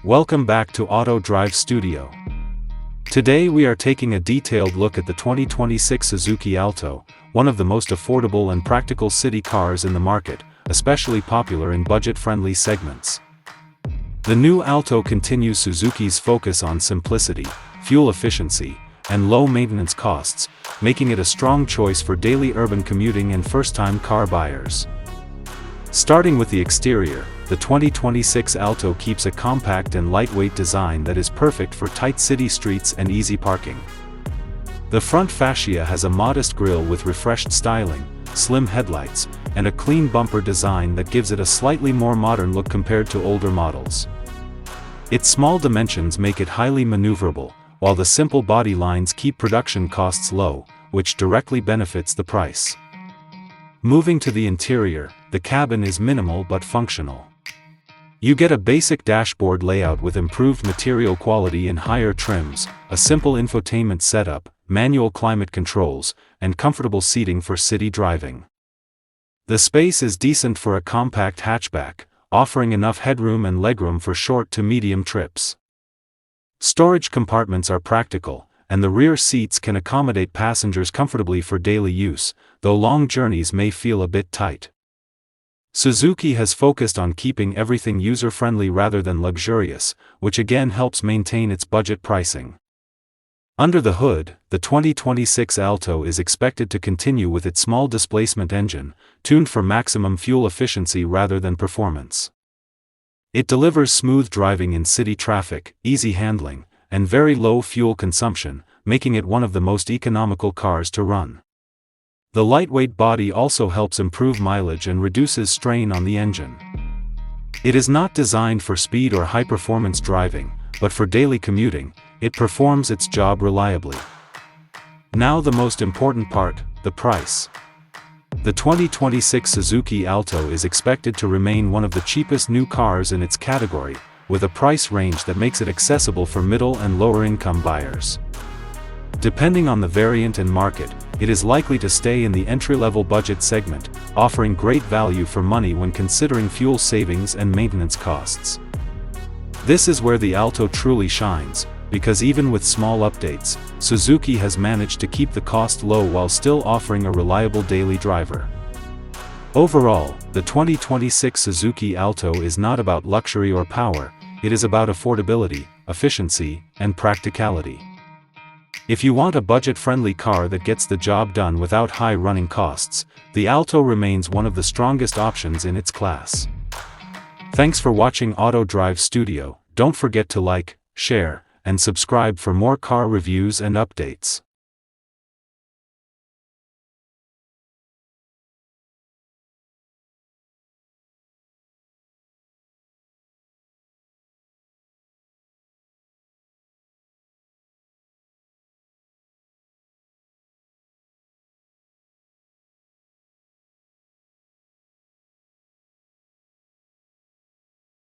Welcome back to Auto Drive Studio. Today we are taking a detailed look at the 2026 Suzuki Alto, one of the most affordable and practical city cars in the market, especially popular in budget-friendly segments. The new Alto continues Suzuki's focus on simplicity, fuel efficiency, and low maintenance costs, making it a strong choice for daily urban commuting and first-time car buyers. Starting with the exterior, the 2026 Alto keeps a compact and lightweight design that is perfect for tight city streets and easy parking. The front fascia has a modest grille with refreshed styling, slim headlights, and a clean bumper design that gives it a slightly more modern look compared to older models. Its small dimensions make it highly maneuverable, while the simple body lines keep production costs low, which directly benefits the price. Moving to the interior, the cabin is minimal but functional. You get a basic dashboard layout with improved material quality in higher trims, a simple infotainment setup, manual climate controls, and comfortable seating for city driving. The space is decent for a compact hatchback, offering enough headroom and legroom for short to medium trips. Storage compartments are practical, and the rear seats can accommodate passengers comfortably for daily use, though long journeys may feel a bit tight. Suzuki has focused on keeping everything user-friendly rather than luxurious, which again helps maintain its budget pricing. Under the hood, the 2026 Alto is expected to continue with its small displacement engine, tuned for maximum fuel efficiency rather than performance. It delivers smooth driving in city traffic, easy handling, and very low fuel consumption, making it one of the most economical cars to run. The lightweight body also helps improve mileage and reduces strain on the engine. It is not designed for speed or high-performance driving, but for daily commuting, it performs its job reliably. Now the most important part, the price. The 2026 Suzuki Alto is expected to remain one of the cheapest new cars in its category, with a price range that makes it accessible for middle and lower-income buyers. Depending on the variant and market, it is likely to stay in the entry-level budget segment, offering great value for money when considering fuel savings and maintenance costs. This is where the Alto truly shines, because even with small updates, Suzuki has managed to keep the cost low while still offering a reliable daily driver. Overall, the 2026 Suzuki Alto is not about luxury or power, it is about affordability, efficiency, and practicality. If you want a budget-friendly car that gets the job done without high running costs, the Alto remains one of the strongest options in its class. Thanks for watching Auto Drive Studio. Don't forget to like, share, and subscribe for more car reviews and updates.